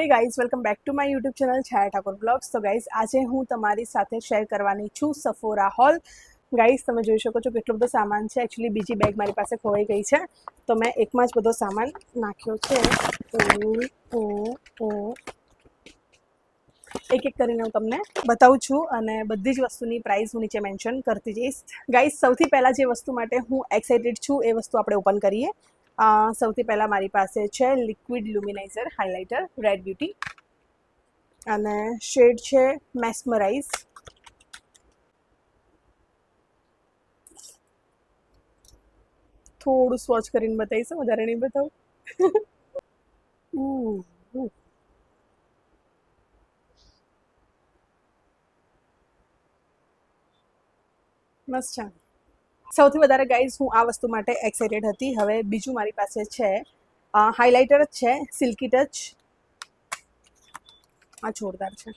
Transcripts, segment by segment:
Guys, welcome back to my YouTube channel Chhaya Thakor blogs. તો guys, આજે હું તમારી સાથે શેર કરવાની છું સફોરા હોલ. ગાઈઝ, તમે જોઈ શકો છો કેટલો બધો સામાન છે. એકચ્યુઅલી બીજી બેગ મારી પાસે ખોવાઈ ગઈ છે, તો મેં એકમાં જ બધો સામાન નાખ્યો છે. એક એક કરીને હું તમને બતાવું છું અને બધી જ વસ્તુની પ્રાઇસ હું નીચે મેન્શન કરતી જઈશ. ગાઈઝ, સૌથી પહેલાં જે વસ્તુ માટે હું એક્સાઇટેડ છું એ વસ્તુ આપણે ઓપન કરીએ. સૌથી પહેલાં મારી પાસે છે લિક્વિડ લ્યુમિનાઇઝર હાઇલાઇટર રેડ બ્યુટી અને શેડ છે મેસ્મરાઇઝ. થોડું સ્વોચ કરીને બતાવીશ, વધારે નહીં બતાવું. મસ્ત છે. સૌથી વધારે ગાઈઝ હું આ વસ્તુ માટે એક્સાઇટેડ હતી. હવે બીજું મારી પાસે છે હાઇલાઇટર જ છે, સિલ્કી ટચ. આ જોરદાર છે.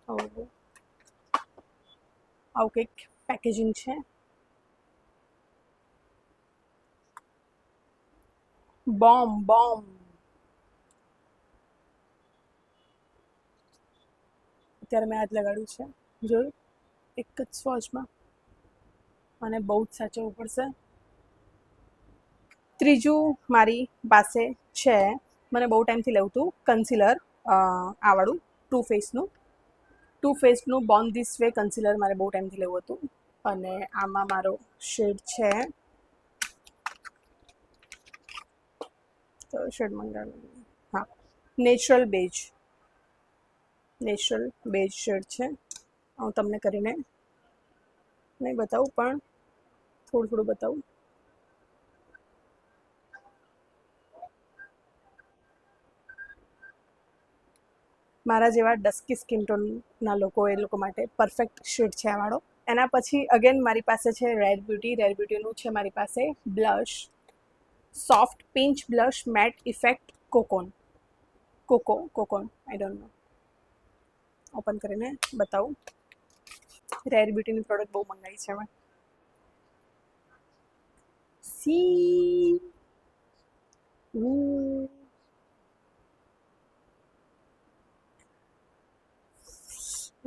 આવું કંઈક પેકેજિંગ છે. બોમ્બ અત્યારે મેં હાથ લગાડ્યું છે, જોયું? એક જ સ્વોચમાં મને બહુ જ સાચવવું પડશે. ત્રીજું મારી પાસે છે, મને બહુ ટાઈમથી લેવું હતું, કન્સીલર આવાળું ટુ ફેસનું બોર્ન ધીસ વે કન્સીલર મારે બહુ ટાઈમથી લેવું હતું. અને આમાં મારો શેડ છે, તો શેડ મંગાવ્યું, હા, નેચરલ બેજ શેડ છે. હું તમને કરીને નહીં બતાવું, પણ થોડું બતાવું. મારા જેવા ડસ્કી સ્કિન ટોનના લોકો માટે પરફેક્ટ શેડ છે આ વાળો. એના પછી અગેન મારી પાસે છે રેડ બ્યુટીનું છે મારી પાસે blush, soft pinch blush matte effect cocoon I don't know. Open કરીને બતાવું. રેડ બ્યુટીની પ્રોડક્ટ બહુ મંગાવી છે મેં.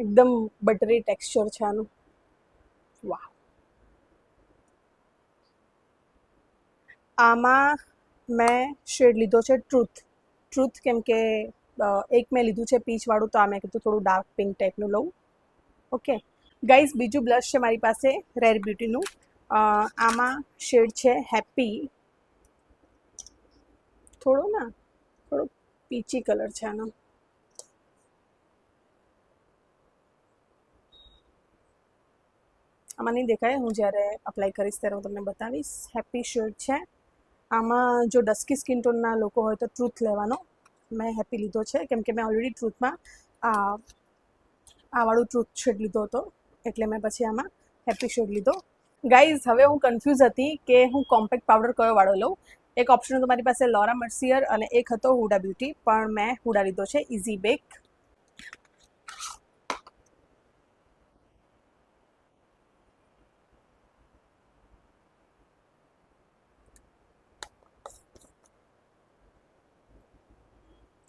એકદમ બટરી ટેક્સચર છે આનું. વાહ. આમાં મેં શેડ લીધો છે ટ્રુથ, કેમ કે એક મેં લીધું છે પીચ વાળું, તો આ મેં કીધું થોડું ડાર્ક પિંક ટાઈપનું લઉં. ઓકે ગાઈઝ, બીજું બ્લશ છે મારી પાસે રેડ બ્યુટીનું. આમાં શેડ છે હેપી. થોડો પીચી કલર છે આનો. આમાં નહીં દેખાય, હું જ્યારે અપ્લાય કરીશ ત્યારે હું તમને બતાવીશ. હેપી શેડ છે આમાં. જો ડસ્કી સ્કિન ટોનના લોકો હોય તો ટ્રુથ લેવાનો. મેં હેપી લીધો છે કેમ કે મેં ઓલરેડી ટ્રુથમાં આ વાળું ટ્રુથ શેડ લીધો હતો, એટલે મેં પછી આમાં હેપી શેડ લીધો. ગાઈઝ, હવે હું કન્ફ્યુઝ હતી કે હું કોમ્પેક્ટ પાવડર કયો વાળો લઉં. એક ઓપ્શન હતો મારી પાસે લોરા મર્સિયર અને એક હતો હુડા બ્યુટી, પણ મેં હુડા લીધો છે ઇઝી બેક.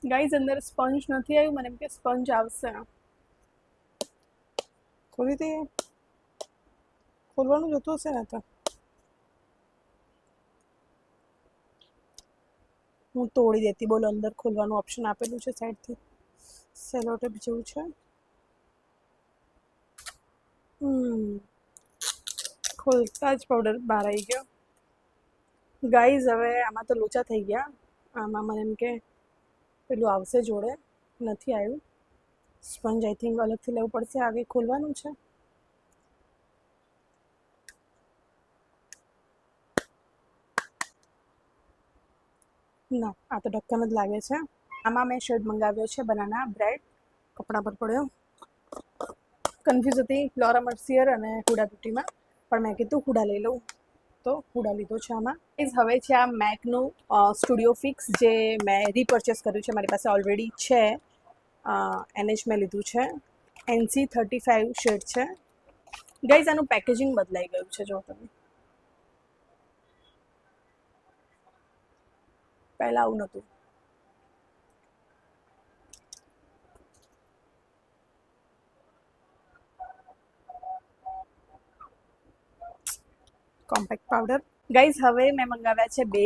ગાઈઝ, અંદર સ્પંજ નથી આવ્યું, મને એમ કે સ્પંજ આવશે. ખોલી દઈએ, ખોલવાનું જતું હશે ને. તો હું તોડી દેતી, બોલો. અંદર ખોલવાનું ઓપ્શન આપેલું છે સાઈડથી, સેલોટેપ જેવું છે. ખોલતા જ પાવડર બહાર આવી ગયો. ગાઈઝ, હવે આમાં તો લોચા થઈ ગયા. આમાં મને એમ કે પેલું આવશે જોડે, નથી આવ્યું. સ્પંજ આઈ થિંક અલગથી લેવું પડશે. આગે ખોલવાનું છે. ના, આ તો ઢક્કન જ લાગે છે. આમાં મેં શેડ મંગાવ્યો છે બનાના બ્રેડ. કપડા પર પડ્યો. કન્ફ્યુઝ હતી લોરા મર્સિયર અને હુડા બ્યુટીમાં, પણ મેં કીધું હુડા લઈ લઉં, તો હુડા લીધો છે આમાં. હવે છે આ મેકનું સ્ટુડિયો ફિક્સ, જે મેં રીપર્ચેસ કર્યું છે, મારી પાસે ઓલરેડી છે. એને જ મેં લીધું છે. NC35 શેડ છે. ગાઈઝ, આનું પેકેજિંગ બદલાઈ ગયું છે. જો તમે, પહેલાં આવું નહોતું. Compact powder. ગાઈઝ હવે મેં મંગાવ્યા છે બે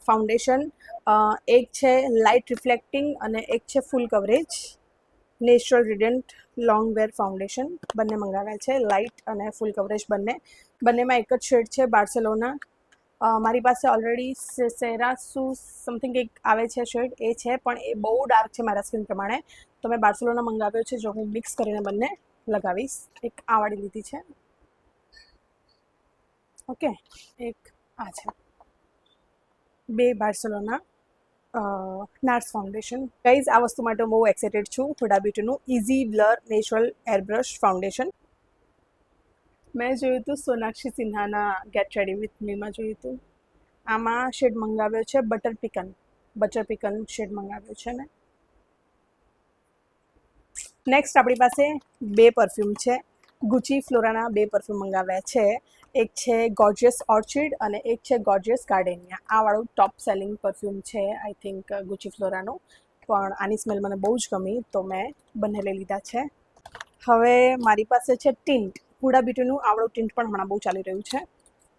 ફાઉન્ડેશન. એક છે લાઇટ રિફ્લેક્ટિંગ અને એક છે ફૂલ કવરેજ. નેચરલ રેડિયન્ટ લોંગ વેર ફાઉન્ડેશન બંને મંગાવ્યા છે, લાઇટ અને ફૂલ કવરેજ બંનેમાં એક જ શેડ છે બાર્સેલોના. મારી પાસે ઓલરેડી સેરાસુ સમથિંગ એક આવે છે શેડ, એ છે પણ એ બહુ ડાર્ક છે મારા સ્કિન પ્રમાણે, તો મેં બાર્સેલોના મંગાવ્યો છે. જો હું મિક્સ કરીને બંને લગાવીશ. એક આ વાળી લીધી છે, ઓકે, એક આ છે. બે બાર્સેલોના નાર્સ ફાઉન્ડેશન. ગાઈઝ આ વસ્તુ માટે હું બહુ એક્સાઇટેડ છું. હુડા બ્યુટીનું easy blur natural airbrush foundation. મેં જોયું હતું સોનાક્ષી સિન્હાના ગેટ રેડી વિથ મીમાં જોયું હતું. આમાં શેડ મંગાવ્યો છે બટર પિકન શેડ મંગાવ્યો છે મેં. નેક્સ્ટ આપણી પાસે બે પરફ્યુમ છે. ગુચી ફ્લોરાના બે પરફ્યુમ મંગાવ્યા છે. એક છે ગોર્જિયસ ઓર્ચિડ અને એક છે ગોર્જિયસ ગાર્ડેનિયા. આ વાળું ટોપ સેલિંગ પરફ્યુમ છે આઈ થિંક ગુચી ફ્લોરાનું, પણ આની સ્મેલ મને બહુ જ ગમી તો મેં બંને લઈ લીધા છે. હવે મારી પાસે છે ટિન્ટ. હુડા બ્યુટીનું આવડું ટિન્ટ પણ હમણાં બહુ ચાલી રહ્યું છે,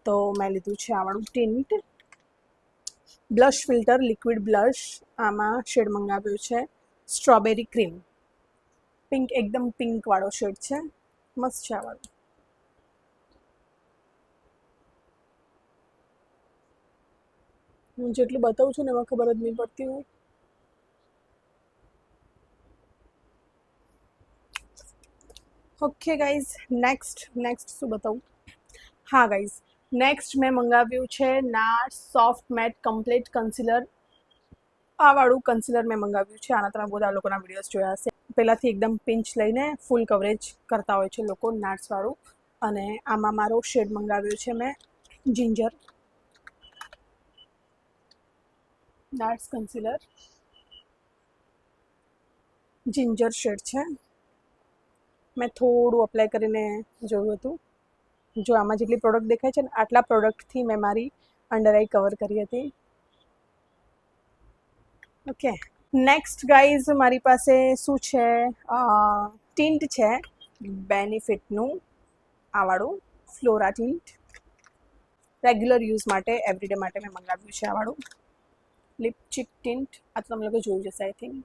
તો મેં લીધું છે આવડું tint. Blush filter liquid blush. આમાં શેડ મંગાવ્યો છે સ્ટ્રોબેરી ક્રીમ. પિંક, એકદમ પિંક વાળો શેડ છે, મસ્ત છે આ વાળું. હું જેટલું બતાવું છું ને એમાં ખબર જ નહીં પડતી હોય. ઓકે ગાઈઝ, નેક્સ્ટ શું બતાવું? હા ગાઈઝ, નેક્સ્ટ મેં મંગાવ્યું છે નાર્સ સોફ્ટ મેટ કમ્પ્લીટ કન્સીલર. આ વાળું કન્સીલર મેં મંગાવ્યું છે. આના તમે બધા લોકોના વિડીયોઝ જોયા હશે. પહેલાંથી એકદમ પિંચ લઈને ફૂલ કવરેજ કરતા હોય છે લોકો નાર્સવાળું, અને આમાં મારો શેડ મંગાવ્યો છે મેં જિંજર. નાર્સ કન્સીલર જિંજર શેડ છે. મેં થોડું અપ્લાય કરીને જોયું હતું. જો આમાં જેટલી પ્રોડક્ટ દેખાય છે ને આટલા પ્રોડક્ટથી મેં મારી અંડર આઈ કવર કરી હતી. ઓકે, નેક્સ્ટ ગાઈઝ મારી પાસે શું છે, ટિન્ટ છે બેનિફિટનું આ વાળું ફ્લોરા ટિન્ટ. રેગ્યુલર યુઝ માટે એવરીડે માટે મેં મંગાવ્યું છે આ વાળું લિપસ્ટિક ટિન્ટ. આ તો તમે લોકો જોઈ જશે આઈ થિંક.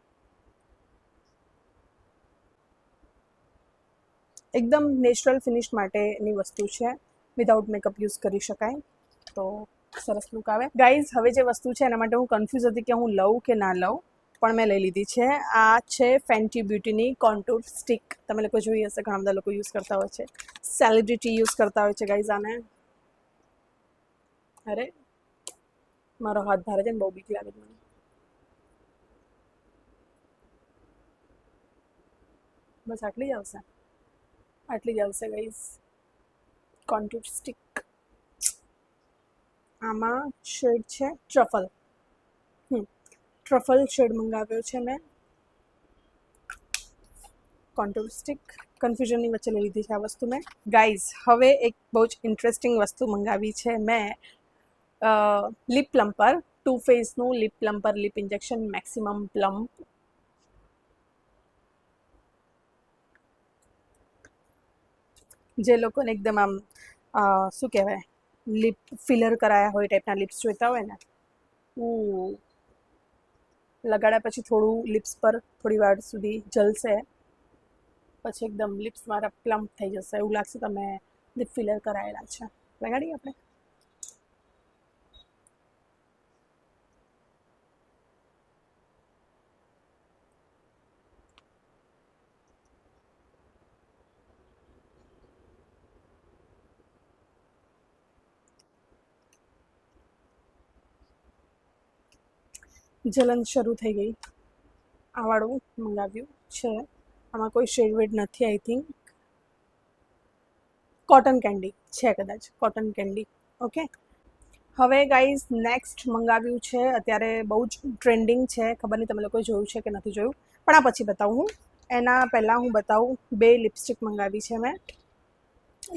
એકદમ નેચરલ ફિનિશ માટેની વસ્તુ છે, વિધાઉટ મેકઅપ યુઝ કરી શકાય, તો સરસ લુક આવે. ગાઈઝ હવે જે વસ્તુ છે એના માટે હું કન્ફ્યુઝ હતી કે હું લઉં કે ના લઉં, પણ મેં લઈ લીધી છે. આ છે ફેન્ટી બ્યુટીની કોન્ટૂર સ્ટિક. તમે લોકો જોઈ હશે, ઘણા બધા લોકો યુઝ કરતા હોય છે, સેલિબ્રિટી યુઝ કરતા હોય છે ગાઈઝ આને. અરે મારો હાથ ભારે છે ને, બહુ બીક લાગે છે મને. બસ આટલી જ આવશે ગાઈઝ કોન્ટૂર સ્ટિક. આમાં શેડ છે ટ્રફલ શેડ મંગાવ્યો છે મેં. કોન્ટૂર સ્ટિક કન્ફ્યુઝનની વચ્ચે લઈ લીધી છે આ વસ્તુ મેં. ગાઈઝ હવે એક બહુ જ ઇન્ટરેસ્ટિંગ વસ્તુ મંગાવી છે મેં, લિપ પ્લમ્પર. ટુ ફેસનું lip plumper, lip injection maximum plump. જે લોકોને એકદમ આમ શું કહેવાય, લિપ ફિલર કરાયા હોય ટાઈપના લિપ્સ જોઈતા હોય ને, લગાડ્યા પછી થોડું લિપ્સ પર થોડી વાર સુધી જલશે, પછી એકદમ લિપ્સ મારા પ્લમ્પ થઈ જશે, એવું લાગશે તમે લિપ ફિલર કરાયેલા છે. લગાડીએ આપણે. જલન શરૂ થઈ ગઈ. આ વાળું મંગાવ્યું છે. આમાં કોઈ શેડવેડ નથી આઈ થિંક. કોટન કેન્ડી છે કદાચ, કોટન કેન્ડી. ઓકે, હવે ગાઈઝ નેક્સ્ટ મંગાવ્યું છે, અત્યારે બહુ જ ટ્રેન્ડિંગ છે, ખબર નહીં તમે લોકોએ જોયું છે કે નથી જોયું, પણ આ પછી બતાવું હું. એના પહેલાં હું બતાવું, બે લિપસ્ટિક મંગાવી છે મેં.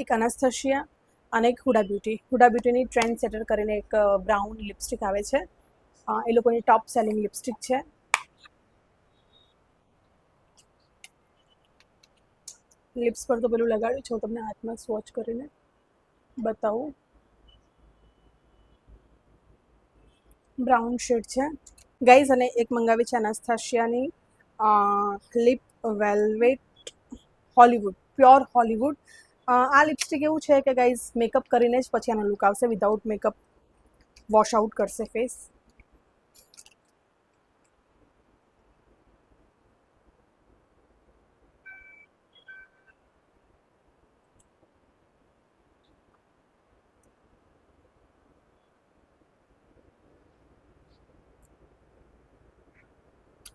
એક અનાસ્થેસિયા અને એક હુડા બ્યુટી. હુડા બ્યુટીની ટ્રેન્ડ સેટર કરીને એક બ્રાઉન લિપસ્ટિક આવે છે, એ લોકોની ટોપ સેલિંગ લિપસ્ટિક છે. લિપ્સ પર તો પેલું લગાડ્યું છે, હું તમને હાથમાં સ્વોચ કરીને બતાવું. બ્રાઉન શેડ છે ગાઈઝ. અને એક મંગાવી છે અનાસ્થાશિયાની lip velvet Hollywood, pure Hollywood. આ લિપસ્ટિક એવું છે કે ગાઈઝ મેકઅપ કરીને જ પછી આનો લુક આવશે, વિધાઉટ મેકઅપ વોશ આઉટ કરશે ફેસ.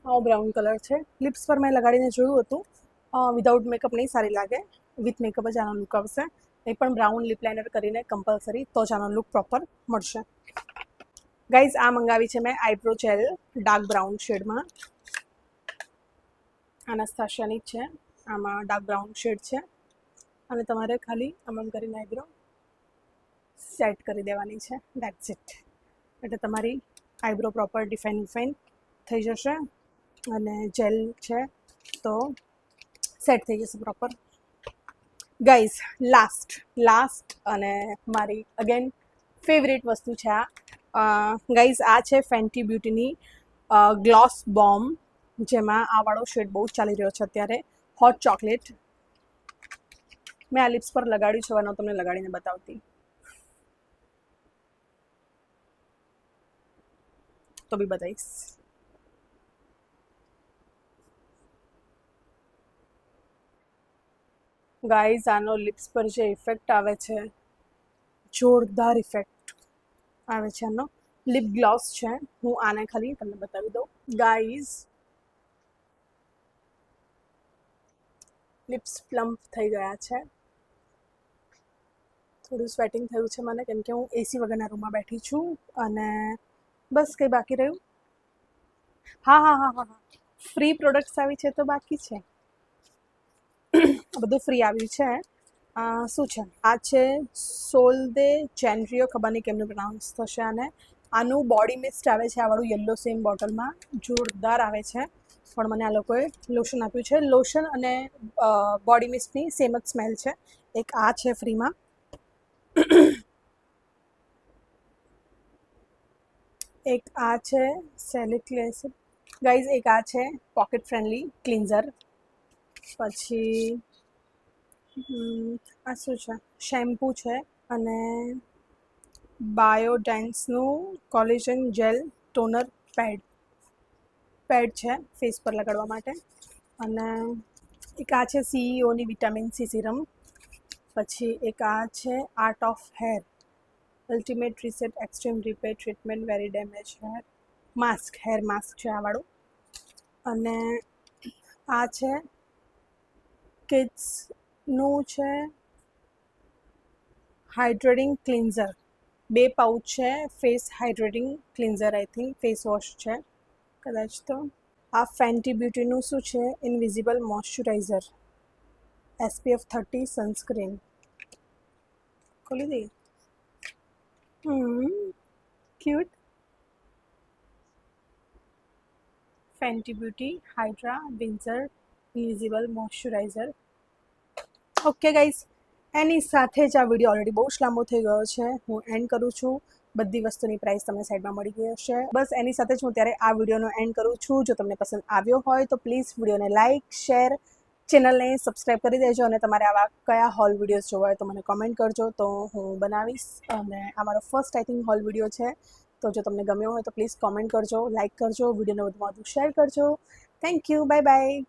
આવો બ્રાઉન કલર છે. લિપ્સ પર મેં લગાડીને જોયું હતું, વિધાઉટ મેકઅપ નહીં સારી લાગે, વિથ મેકઅપ જ આનો લુક આવશે. એ પણ બ્રાઉન લિપ લાઇનર કરીને કમ્પલસરી, તો જ આનો લુક પ્રોપર મળશે. ગાઈઝ આ મંગાવી છે મેં આઈબ્રો જેલ ડાર્ક બ્રાઉન શેડમાં. અનાસ્થાશિયાની જ છે, આમાં ડાર્ક બ્રાઉન શેડ છે. અને તમારે ખાલી આમ કરીને આઈબ્રો સેટ કરી દેવાની છે, દેટ્સ ઇટ. એટલે તમારી આઈબ્રો પ્રોપર ડિફાઇન થઈ જશે અને જેલ છે તો સેટ થઈ જશે પ્રોપર. ગાઈઝ લાસ્ટ અને મારી અગેન ફેવરેટ વસ્તુ છે આ. ગાઈઝ આ છે ફેન્ટી બ્યુટીની ગ્લોસ બોમ્બ, જેમાં આ વાળો શેડ બહુ જ ચાલી રહ્યો છે અત્યારે, હોટ ચોકલેટ. મેં આ લિપ્સ પર લગાડ્યું છે, વાનો તમને લગાડીને બતાવતી તો બી બતાવીશ. ગાઈઝ આનો લિપ્સ પર જે ઇફેક્ટ આવે છે, જોરદાર ઇફેક્ટ આવે છે આનો. લિપ ગ્લોસ છે, હું આને ખાલી તમને બતાવી દઉં. ગાઈઝ લિપ્સ પ્લમ્પ થઈ ગયા છે. થોડું સ્વેટિંગ થયું છે મને, કેમ કે હું એસી વગરના રૂમમાં બેઠી છું. અને બસ કંઈ બાકી રહ્યું? હા, ફ્રી પ્રોડક્ટ્સ આવી છે તો બાકી છે, બધું ફ્રી આવ્યું છે. શું છે આ? છે સોલદે જેનરીઓ, ખબર નહીં કેમનું પ્રોનાઉન્સ થશે આને. આનું બોડી મિસ્ટ આવે છે, આ વાળું યલો સેમ બોટલમાં, જોરદાર આવે છે. પણ મને આ લોકોએ લોશન આપ્યું છે. લોશન અને બોડી મિસ્ટની સેમ જ સ્મેલ છે. એક આ છે ફ્રીમાં, એક આ છે સેલિસિલિક એસિડ. ગાઈઝ એક આ છે પોકેટ ફ્રેન્ડલી ક્લિન્ઝર. પછી આ શું છે? શેમ્પૂ છે. અને બાયોડાઇન્સનું કોલેજન જેલ ટોનર પેડ છે ફેસ પર લગાડવા માટે. અને એક આ છે સીઈઓની વિટામિન સી સિરમ. પછી એક આ છે art of hair ultimate reset extreme repair treatment very damage hair mask છે આ વાળું. અને આ છે કિડ્સનું છે હાઇડ્રેટિંગ ક્લિન્ઝર. 2 પાઉચ છે face hydrating cleanser, I think face wash છે કદાચ તો. આ ફેન્ટી બ્યુટીનું શું છે? Invisible moisturizer, SPF 30 sunscreen. ખોલી દઈએ. Cute. Fenty beauty hydra vizor invisible moisturizer. Okay guys, એની સાથે જ આ વિડીયો ઓલરેડી બહુ જ લાંબો થઈ ગયો છે, હું એન્ડ કરું છું. બધી વસ્તુની પ્રાઇસ તમને સાઈડમાં મળી ગઈ હશે. બસ એની સાથે જ હું ત્યારે આ વિડીયોનો એન્ડ કરું છું. જો તમને પસંદ આવ્યો હોય તો પ્લીઝ વિડીયોને લાઇક, શેર, ચેનલને સબસ્ક્રાઈબ કરી દેજો. અને તમારે આવા કયા હોલ વિડીયોઝ જોવા હોય તો મને કોમેન્ટ કરજો, તો હું બનાવીશ. અને આ મારો first I think whole video છે, તો જો તમને ગમ્યો હોય તો પ્લીઝ કોમેન્ટ કરજો, લાઇક કરજો, વિડીયોને વધુમાં વધુ શેર કરજો. Thank you, bye bye.